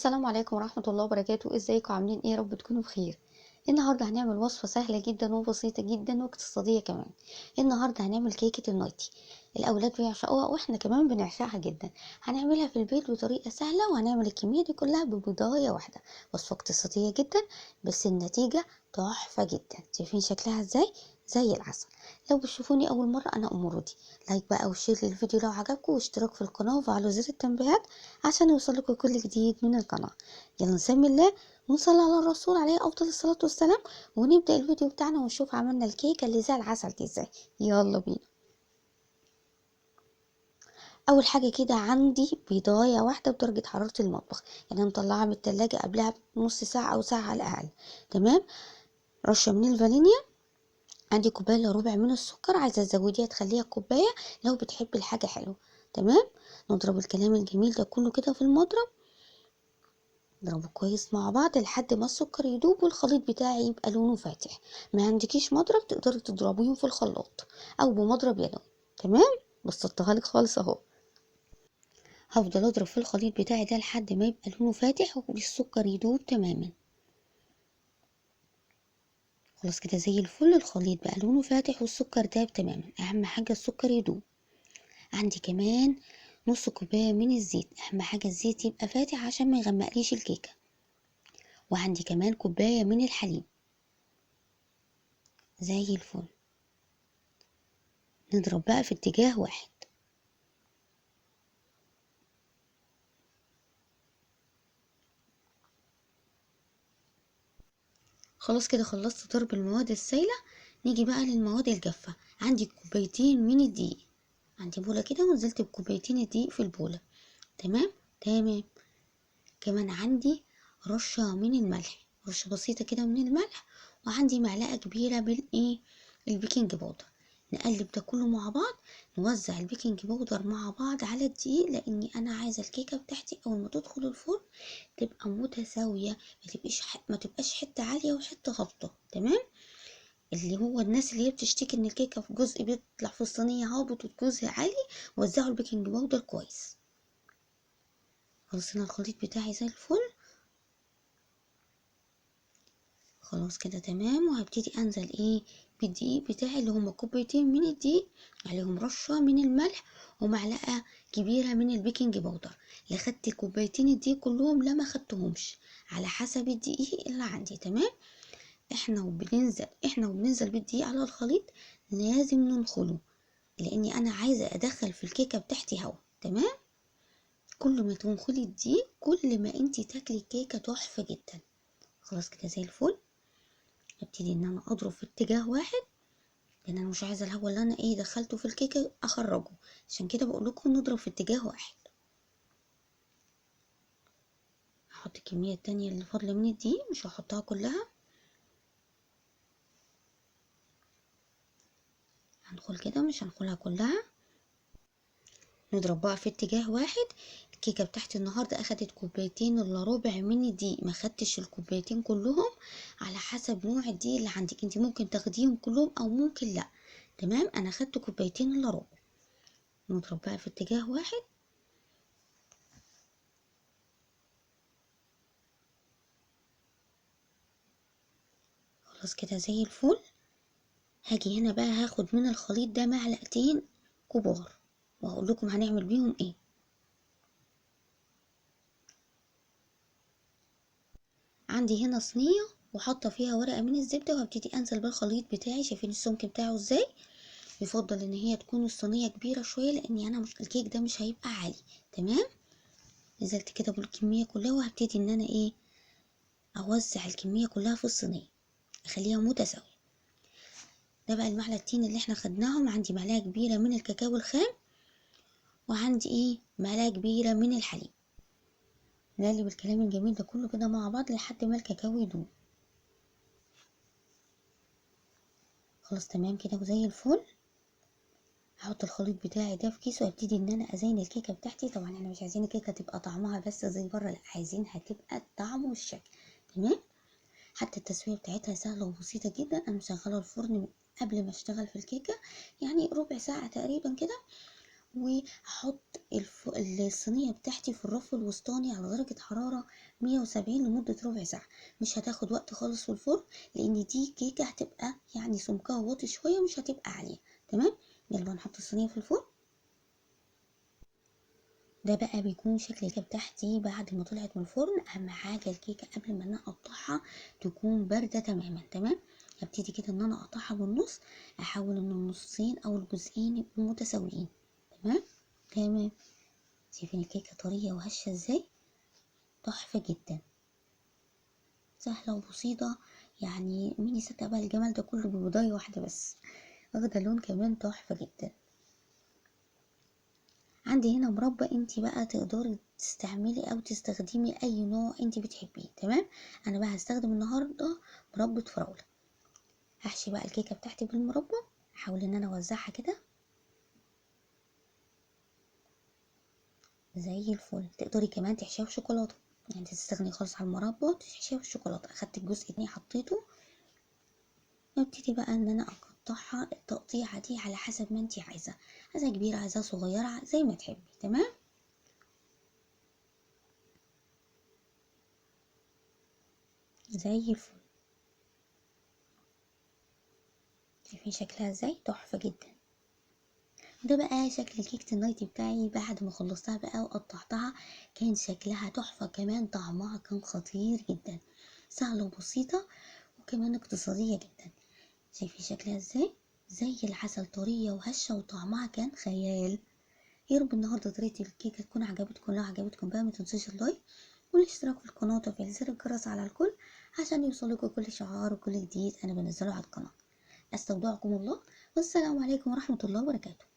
السلام عليكم ورحمة الله وبركاته. ازيكم عاملين ايه؟ رب تكونوا بخير. النهارده هنعمل وصفة سهلة جدا وبسيطة جدا واقتصادية كمان. النهارده هنعمل كيكة النايتي. الاولاد بيعشقوها واحنا كمان بنعشقها جدا. هنعملها في البيت بطريقة سهلة وهنعمل الكمية دي كلها ببضاية واحدة. وصفة اقتصادية جدا بس النتيجة تحفة جدا. شايفين شكلها ازاي؟ زي العسل. لو بتشوفوني اول مرة انا ام رودي، لايك بقى وشير للفيديو لو عجبكم واشتراك في القناة وفعلوا زر التنبيهات عشان يوصلكوا كل جديد من القناة. يلا نسمي الله ونصلي على الرسول عليه افضل الصلاة والسلام ونبدأ الفيديو بتاعنا ونشوف عملنا الكيكة اللي زي العسل دي ازاي. يلا بينا. اول حاجة كده عندي بيضاية واحدة بدرجة حرارة المطبخ، يعني مطلعها من التلاجة قبلها بنص ساعة او ساعة على الاقل. تمام. رشة من الفانيليا. عندي كوباية الا ربع من السكر، عايزة تزوديها تخليها كوباية لو بتحبي الحاجة حلوة. تمام. نضرب الكلام الجميل ده كله كده في المضرب، نضربه كويس مع بعض لحد ما السكر يدوب والخليط بتاعي يبقى لونه فاتح. ما عندكيش مضرب تقدري تضربيهم في الخلاط او بمضرب يدوي. تمام. بسطتها لك خالص اهو. هفضل اضرب في الخليط بتاعي ده لحد ما يبقى لونه فاتح والسكر يدوب تماما. خلاص كده زي الفل، الخليط بقى لونه فاتح والسكر داب تماما. اهم حاجه السكر يدوب. عندي كمان نص كوبايه من الزيت، اهم حاجه الزيت يبقى فاتح عشان ما يغمقليش الكيكه. وعندي كمان كوبايه من الحليب. زي الفل. نضرب بقى في اتجاه واحد. خلاص كده خلصت ضرب المواد السائلة. نيجي بقى للمواد الجافة. عندي كوبايتين من الدقيق. عندي بولة كده ونزلت بكوبايتين الدقيق في البولة. تمام. تمام. كمان عندي رشة من الملح، رشة بسيطة كده من الملح. وعندي معلقة كبيرة من البيكنج باودر. نقلب ده كله مع بعض. نوزع البيكنج باودر مع بعض على الدقيق لاني انا عايزة الكيكة بتاعتي اول ما تدخل الفرن تبقى متساوية، ما تبقاش حتة عالية وحتة هابطة. تمام. اللي هو الناس اللي هي بتشتكي ان الكيكة في جزء بيطلع في الصينية هابط وجزء عالي، وزعوا البيكنج باودر كويس. خلاص هنا الخليط بتاعي زي الفل. خلاص كده تمام. وهبتدي انزل بالدقيق بتاعي اللي هما كوبايتين من الدقيق، عليهم رشة من الملح ومعلقة كبيرة من البيكنج باودر. لا خدت كوبايتين الدقيق كلهم لا ما خدتهمش، على حسب الدقيق اللي عندي. تمام. احنا وبننزل بالدقيق على الخليط لازم ننخله، لاني انا عايزة ادخل في الكيكة بتاعتي هوا. تمام. كل ما تنخلي الدقيق كل ما انتي تاكلي كيكة تحفة جدا. خلاص كده زي الفل. ابتدي ان انا اضرب في اتجاه واحد، لان انا مش عايزه الهواء اللي انا دخلته في الكيكه اخرجه، عشان كده بقول لكم نضرب في اتجاه واحد. هحط الكميه التانية اللي فاضله من الدقيق، مش هحطها كلها. هندخل كده مش هندخلها كلها. نضرب بقى في اتجاه واحد. الكيكه بتاعتي النهارده اخدت كوبايتين الا ربع من الدقيق، ما خدتش الكوبايتين كلهم. على حسب نوع الدقيق اللي عندك، انت ممكن تاخديهم كلهم او ممكن لا. تمام. انا خدت كوبايتين الا ربع. نضرب بقى في اتجاه واحد. خلاص كده زي الفل. هاجي هنا بقى هاخد من الخليط ده معلقتين كبار وهقول لكم هنعمل بيهم ايه. عندي هنا صينيه وحاطه فيها ورقه من الزبده، وهبتدي انزل بالخليط بتاعي. شايفين السمك بتاعه ازاي؟ يفضل ان هي تكون الصينيه كبيره شويه لاني انا مش الكيك ده مش هيبقى عالي. تمام. نزلت كده بالكميه كلها وهبتدي ان انا اوزع الكميه كلها في الصينيه، اخليها متساويه. ده بقى المعلقتين اللي احنا خدناهم. عندي معلقه كبيره من الكاكاو الخام، وعندي معلقه كبيره من الحليب. نقلب الكلام الجميل ده كله كده مع بعض لحد ما الكاكاو يدوب. خلاص تمام كده وزي الفل. هحط الخليط بتاعي ده في كيس وابتدي ان انا ازين الكيكه بتاعتي. طبعا احنا مش عايزين الكيكه تبقى طعمها بس زي بره، لا عايزينها تبقى الطعم والشكل. تمام. حتى التسويه بتاعتها سهله وبسيطه جدا. انا مشغله الفرن قبل ما اشتغل في الكيكه، يعني ربع ساعه تقريبا كده. وهحط الصينية بتاعتي في الرف الوسطاني على درجة حرارة 170 لمدة ربع ساعة. مش هتاخد وقت خالص في الفرن، لان دي كيكة هتبقى يعني سمكها واطي شوية، مش هتبقى عالية. تمام. يلا نحط الصينية في الفرن. ده بقى بيكون شكل الكيكه بتاعتي بعد ما طلعت من الفرن. اهم حاجه الكيكه قبل ما انا اقطعها تكون بارده تماما. تمام. هبتدي كده ان انا اقطعها بالنص، احاول ان النصين او الجزئين يبقوا متساويين. تمام. تمام. شايفين الكيكه طريه وهشه ازاي؟ تحفه جدا، سهله وبسيطه. يعني مين يصدق بقى الجمال ده كله ببضايه واحده بس، واخده لون كمان تحفه جدا. عندي هنا مربى، انتي بقى تقدري تستعملي او تستخدمي اي نوع انتي بتحبيه. تمام. انا بقى هستخدم النهارده مربى فراوله. هحشي بقى الكيكه بتاعتي بالمربى، احاول ان انا اوزعها كده زي الفل. تقدري كمان تحشيها بشوكولاته، يعني تستغني خالص عن المربى وتحشيها بالشوكولاته. اخدت الجزء التاني حطيته، وابتدي بقى ان انا اقطعها التقطيعه دي على حسب ما انتي عايزه، عايزه كبيره عايزه صغيره زي ما تحبي. تمام. زي الفل. شايفين شكلها ازاي؟ تحفه جدا. ده بقى شكل كيكة النايتي بتاعي بعد ما خلصتها بقى وقطعتها. كان شكلها تحفة، كمان طعمها كان خطير جدا، سهلة وبسيطة وكمان اقتصادية جدا. شايفين شكلها ازاي؟ زي العسل، طرية وهشة وطعمها كان خيال. يا رب النهاردة طريقة الكيكة تكون عجبتكم. لو عجبتكم بقى متنسوش اللايك والاشتراك في القناة وتفعيل زر الجرس على الكل، عشان يوصلكوا كل شعار وكل جديد انا بنزله على القناة. استودعكم الله، والسلام عليكم ورحمة الله وبركاته.